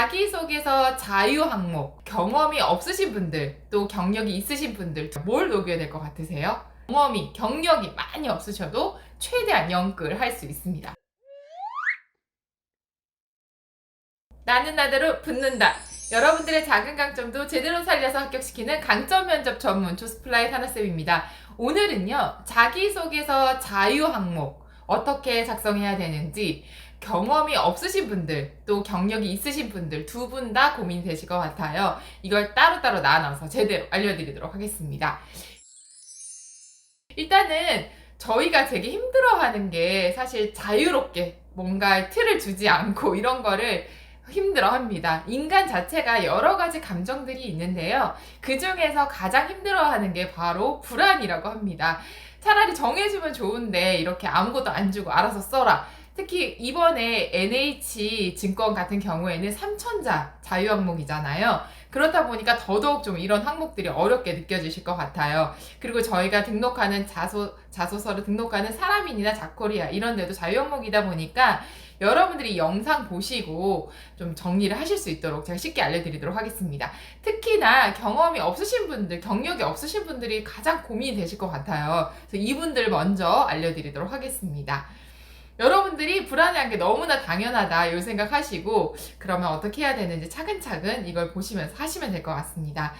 자기소개서 자유 항목, 경험이 없으신 분들, 또 경력이 있으신 분들 뭘 녹여야 될 것 같으세요? 경험이, 경력이 많이 없으셔도 최대한 영끌 할 수 있습니다. 나는 나대로 붙는다. 여러분들의 작은 강점도 제대로 살려서 합격시키는 강점 면접 전문 조스플라잇 하나쌤입니다. 오늘은요, 자기소개서 자유 항목 어떻게 작성해야 되는지 경험이 없으신 분들, 또 경력이 있으신 분들 두 분 다 고민되실 것 같아요. 이걸 따로따로 나눠서 제대로 알려드리도록 하겠습니다. 일단은 저희가 되게 힘들어하는 게 사실 자유롭게 뭔가 틀을 주지 않고 이런 거를 힘들어합니다. 인간 자체가 여러 가지 감정들이 있는데요. 그 중에서 가장 힘들어하는 게 바로 불안이라고 합니다. 차라리 정해주면 좋은데 이렇게 아무것도 안 주고 알아서 써라. 특히 이번에 NH증권 같은 경우에는 3천자 자유 항목이잖아요. 그렇다 보니까 더더욱 좀 이런 항목들이 어렵게 느껴지실 것 같아요. 그리고 저희가 등록하는 자소서를 등록하는 사람인이나 자코리아 이런 데도 자유 항목이다 보니까 여러분들이 영상 보시고 좀 정리를 하실 수 있도록 제가 쉽게 알려드리도록 하겠습니다. 특히나 경험이 없으신 분들, 경력이 없으신 분들이 가장 고민이 되실 것 같아요. 그래서 이분들 먼저 알려드리도록 하겠습니다. 여러분들이 불안해한 게 너무나 당연하다 이 생각하시고 그러면 어떻게 해야 되는지 차근차근 이걸 보시면서 하시면 될 것 같습니다.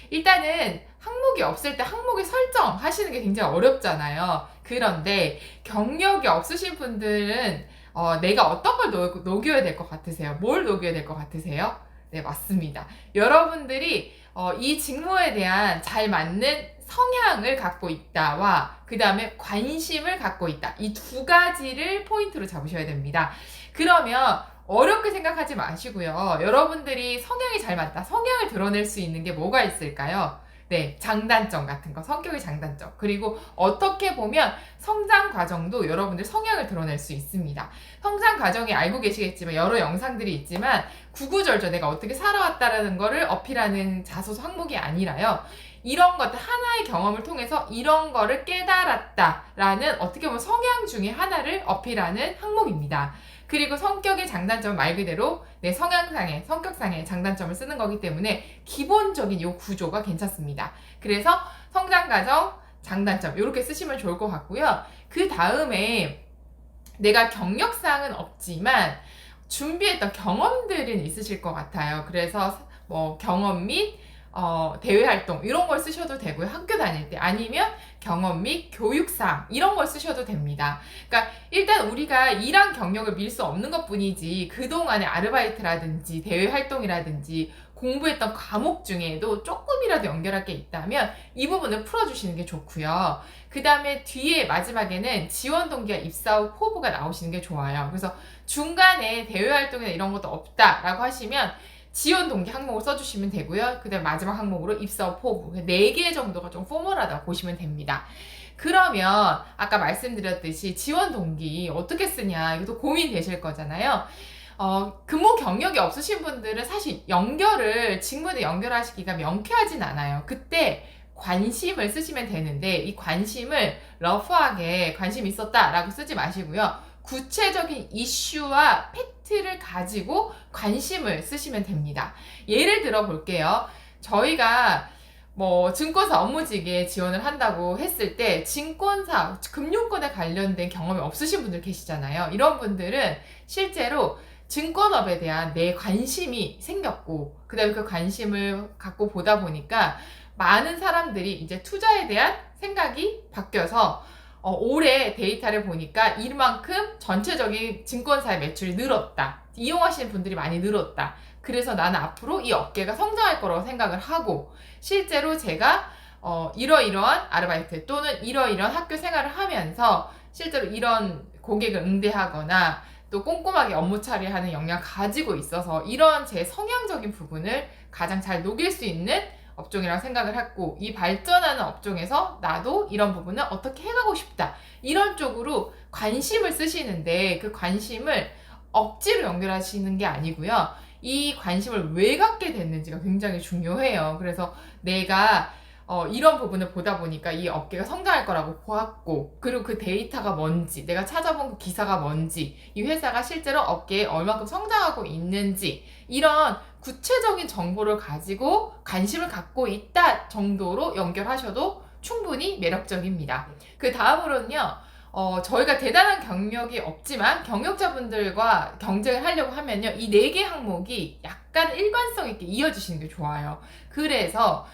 일단은 항목이 없을 때 항목의 설정하시는 게 굉장히 어렵잖아요. 그런데 경력이 없으신 분들은 내가 어떤 걸 녹여야 될 것 같으세요? 뭘 녹여야 될 것 같으세요? 네, 맞습니다. 여러분들이 이 직무에 대한 잘 맞는 성향을 갖고 있다와 그 다음에 관심을 갖고 있다. 이 두 가지를 포인트로 잡으셔야 됩니다. 그러면 어렵게 생각하지 마시고요. 여러분들이 성향이 잘 맞다. 성향을 드러낼 수 있는 게 뭐가 있을까요? 네, 장단점 같은 거, 성격의 장단점. 그리고 어떻게 보면 성장 과정도 여러분들 성향을 드러낼 수 있습니다. 성장 과정이 알고 계시겠지만 여러 영상들이 있지만 구구절절 내가 어떻게 살아왔다라는 거를 어필하는 자소서 항목이 아니라요. 이런 것들 하나의 경험을 통해서 이런 거를 깨달았다라는 어떻게 보면 성향 중에 하나를 어필하는 항목입니다. 그리고 성격의 장단점은 말 그대로 내 성향상의, 성격상의 장단점을 쓰는 거기 때문에 기본적인 이 구조가 괜찮습니다. 그래서 성장 과정, 장단점 이렇게 쓰시면 좋을 것 같고요. 그 다음에 내가 경력상은 없지만 준비했던 경험들은 있으실 것 같아요. 그래서 뭐 경험 및 대외 활동 이런 걸 쓰셔도 되고요. 학교 다닐 때 아니면 경험 및 교육상 이런 걸 쓰셔도 됩니다. 그러니까 일단 우리가 일한 경력을 밀 수 없는 것뿐이지 그동안의 아르바이트라든지 대외 활동이라든지 공부했던 과목 중에도 조금이라도 연결할 게 있다면 이 부분을 풀어주시는 게 좋고요. 그 다음에 뒤에 마지막에는 지원 동기와 입사 후 포부가 나오시는 게 좋아요. 그래서 중간에 대외 활동이나 이런 것도 없다라고 하시면 지원 동기 항목을 써주시면 되고요. 그 다음 마지막 항목으로 입사 후 포부 4개 정도가 좀 포멀하다고 보시면 됩니다. 그러면 아까 말씀드렸듯이 지원 동기 어떻게 쓰냐 이것도 고민되실 거잖아요. 근무 경력이 없으신 분들은 사실 직무에 연결하시기가 명쾌하진 않아요. 그때 관심을 쓰시면 되는데 이 관심을 러프하게 관심 있었다라고 쓰지 마시고요. 구체적인 이슈와 팩트를 가지고 관심을 쓰시면 됩니다. 예를 들어 볼게요. 저희가 뭐 증권사 업무직에 지원을 한다고 했을 때 증권사, 금융권에 관련된 경험이 없으신 분들 계시잖아요. 이런 분들은 실제로 증권업에 대한 내 관심이 생겼고 그 다음에 그 관심을 갖고 보다 보니까 많은 사람들이 이제 투자에 대한 생각이 바뀌어서 올해 데이터를 보니까 이만큼 전체적인 증권사의 매출이 늘었다. 이용하시는 분들이 많이 늘었다. 그래서 나는 앞으로 이 업계가 성장할 거라고 생각을 하고 실제로 제가 이러이러한 아르바이트 또는 이러이러한 학교 생활을 하면서 실제로 이런 고객을 응대하거나 또 꼼꼼하게 업무 처리하는 역량을 가지고 있어서 이런 제 성향적인 부분을 가장 잘 녹일 수 있는 업종이라고 생각을 했고 이 발전하는 업종에서 나도 이런 부분을 어떻게 해가고 싶다 이런 쪽으로 관심을 쓰시는데 그 관심을 억지로 연결하시는 게 아니고요. 이 관심을 왜 갖게 됐는지가 굉장히 중요해요. 그래서 내가 이런 부분을 보다 보니까 이 업계가 성장할 거라고 보았고, 그리고 그 데이터가 뭔지, 내가 찾아본 그 기사가 뭔지, 이 회사가 실제로 업계에 얼마큼 성장하고 있는지, 이런 구체적인 정보를 가지고 관심을 갖고 있다 정도로 연결하셔도 충분히 매력적입니다. 그 다음으로는요, 저희가 대단한 경력이 없지만 경력자분들과 경쟁을 하려고 하면요, 이 4개 항목이 약간 일관성 있게 이어지시는 게 좋아요. 그래서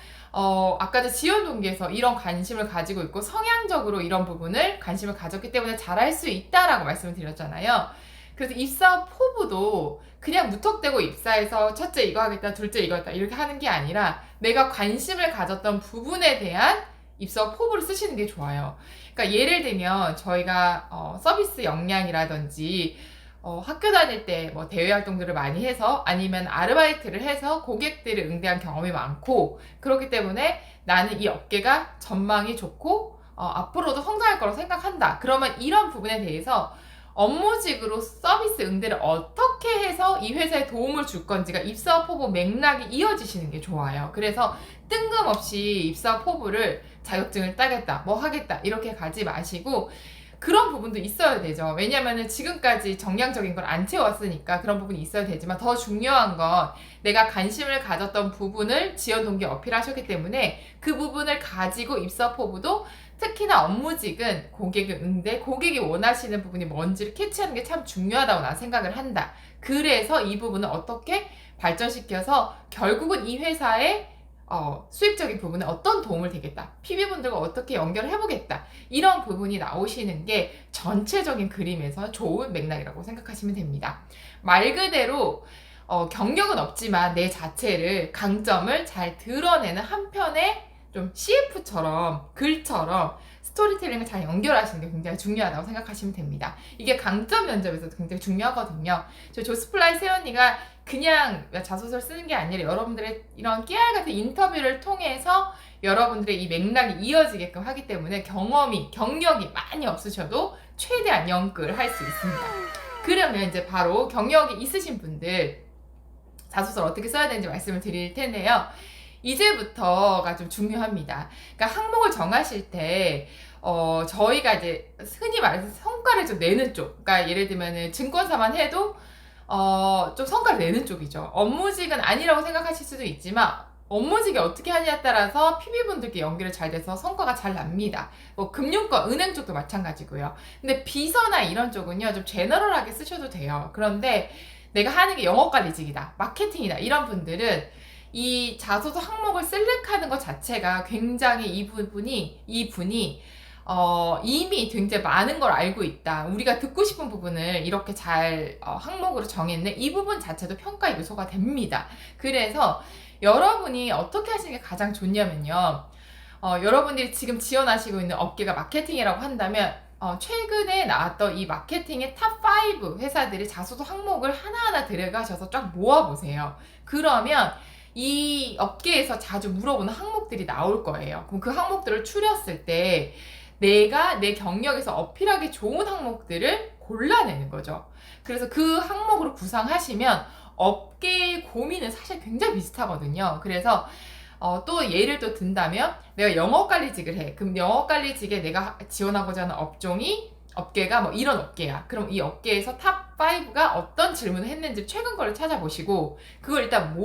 아까도 지원 동기에서 이런 관심을 가지고 있고 성향적으로 이런 부분을 관심을 가졌기 때문에 잘할 수 있다라고 말씀을 드렸잖아요. 그래서 입사 포부도 그냥 무턱대고 입사해서 첫째 이거 하겠다, 둘째 이거 하겠다 이렇게 하는 게 아니라 내가 관심을 가졌던 부분에 대한 입사 포부를 쓰시는 게 좋아요. 그러니까 예를 들면 저희가 서비스 역량이라든지 학교 다닐 때 뭐 대외 활동들을 많이 해서 아니면 아르바이트를 해서 고객들을 응대한 경험이 많고, 그렇기 때문에 나는 이 업계가 전망이 좋고 앞으로도 성장할 거라고 생각한다. 그러면 이런 부분에 대해서 업무직으로 서비스 응대를 어떻게 해서 이 회사에 도움을 줄 건지가 입사 포부 맥락이 이어지시는 게 좋아요. 그래서 뜬금없이 입사 포부를 자격증을 따겠다, 뭐 하겠다 이렇게 가지 마시고 그런 부분도 있어야 되죠. 왜냐면은 지금까지 정량적인 걸 안 채웠으니까 그런 부분이 있어야 되지만, 더 중요한 건 내가 관심을 가졌던 부분을 지원 동기 어필하셨기 때문에 그 부분을 가지고 입사 포부도, 특히나 업무직은 고객의 응대, 고객이 원하시는 부분이 뭔지를 캐치하는 게 참 중요하다고 난 생각을 한다. 그래서 이 부분을 어떻게 발전시켜서 결국은 이 회사의 수익적인 부분에 어떤 도움을 되겠다, PB분들과 어떻게 연결을 해보겠다, 이런 부분이 나오시는 게 전체적인 그림에서 좋은 맥락이라고 생각하시면 됩니다. 말 그대로 경력은 없지만 내 자체를, 강점을 잘 드러내는 한편의 좀 CF처럼, 글처럼 스토리텔링을 잘 연결하시는 게 굉장히 중요하다고 생각하시면 됩니다. 이게 강점 면접에서도 굉장히 중요하거든요. 저 조스플라이 세연이가 그냥 자소서를 쓰는 게 아니라 여러분들의 이런 깨알 같은 인터뷰를 통해서 여러분들의 이 맥락이 이어지게끔 하기 때문에 경력이 많이 없으셔도 최대한 연끌 할 수 있습니다. 그러면 이제 바로 경력이 있으신 분들 자소서를 어떻게 써야 되는지 말씀을 드릴 텐데요. 이제부터가 좀 중요합니다. 그러니까 항목을 정하실 때 저희가 이제 흔히 말해서 성과를 좀 내는 쪽, 그러니까 예를 들면은 증권사만 해도 좀 성과를 내는 쪽이죠. 업무직은 아니라고 생각하실 수도 있지만 업무직이 어떻게 하냐에 따라서 PB분들께 연결이 잘 돼서 성과가 잘 납니다. 뭐 금융권, 은행 쪽도 마찬가지고요. 근데 비서나 이런 쪽은요, 좀 제너럴하게 쓰셔도 돼요. 그런데 내가 하는 게 영업관리직이다, 마케팅이다, 이런 분들은 이 자소서 항목을 셀렉하는 것 자체가 굉장히 이분이 이미 굉장히 많은 걸 알고 있다, 우리가 듣고 싶은 부분을 이렇게 잘 항목으로 정했네, 이 부분 자체도 평가 요소가 됩니다. 그래서 여러분이 어떻게 하시는 게 가장 좋냐면요, 여러분들이 지금 지원하시고 있는 업계가 마케팅이라고 한다면 최근에 나왔던 이 마케팅의 탑5 회사들이 자소서 항목을 하나하나 들어가셔서 쫙 모아보세요. 그러면 이 업계에서 자주 물어보는 항목들이 나올 거예요. 그럼 그 항목들을 추렸을 때 내가 내 경력에서 어필하기 좋은 항목들을 골라내는 거죠. 그래서 그 항목으로 구상하시면 업계의 고민은 사실 굉장히 비슷하거든요. 그래서 또 예를 또 든다면 내가 영업관리직을 해. 그럼 영업관리직에 내가 지원하고자 하는 업계가 뭐 이런 업계야. 그럼 이 업계에서 탑5가 어떤 질문을 했는지 최근 거를 찾아보시고 그걸 일단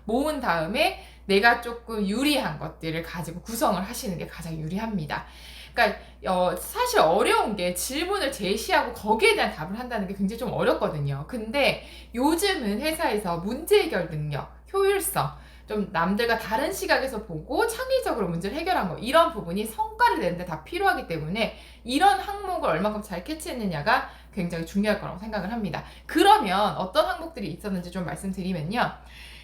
모은 다음에 내가 조금 유리한 것들을 가지고 구성을 하시는 게 가장 유리합니다. 그러니까 사실 어려운 게 질문을 제시하고 거기에 대한 답을 한다는 게 굉장히 좀 어렵거든요. 근데 요즘은 회사에서 문제 해결 능력, 효율성, 좀 남들과 다른 시각에서 보고 창의적으로 문제를 해결한 거, 이런 부분이 성과를 내는데 다 필요하기 때문에 이런 항목을 얼마큼 잘 캐치했느냐가 굉장히 중요할 거라고 생각을 합니다. 그러면 어떤 항목들이 있었는지 좀 말씀드리면요,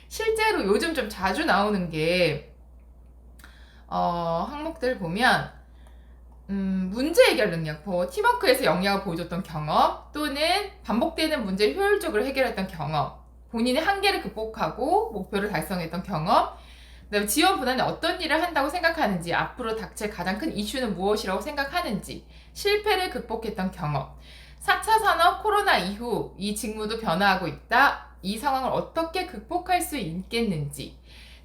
실제로 요즘 좀 자주 나오는 게 항목들 보면 문제 해결 능력, 팀워크에서 역량을 보여줬던 경험, 또는 반복되는 문제를 효율적으로 해결했던 경험, 본인의 한계를 극복하고 목표를 달성했던 경험, 그다음에 지원 분야에 어떤 일을 한다고 생각하는지, 앞으로 닥칠 가장 큰 이슈는 무엇이라고 생각하는지, 실패를 극복했던 경험, 4차 산업 코로나 이후 이 직무도 변화하고 있다, 이 상황을 어떻게 극복할 수 있겠는지,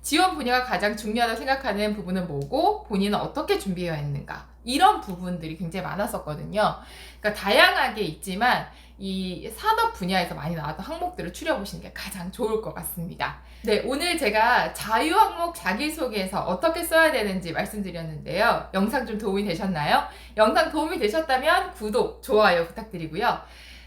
지원 분야가 가장 중요하다고 생각하는 부분은 뭐고 본인은 어떻게 준비해야 했는가 이런 부분들이 굉장히 많았었거든요. 그러니까 다양하게 있지만 이 산업 분야에서 많이 나왔던 항목들을 추려보시는 게 가장 좋을 것 같습니다. 네, 오늘 제가 자유 항목 자기소개서 어떻게 써야 되는지 말씀드렸는데요. 영상 좀 도움이 되셨나요? 영상 도움이 되셨다면 구독, 좋아요 부탁드리고요.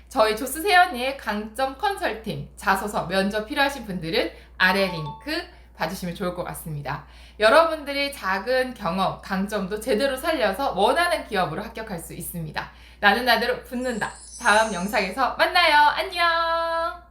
저희 조스세연이의 강점 컨설팅, 자소서, 면접 필요하신 분들은 아래 링크 봐주시면 좋을 것 같습니다. 여러분들이 작은 경험, 강점도 제대로 살려서 원하는 기업으로 합격할 수 있습니다. 나는 나대로 붙는다. 다음 영상에서 만나요. 안녕!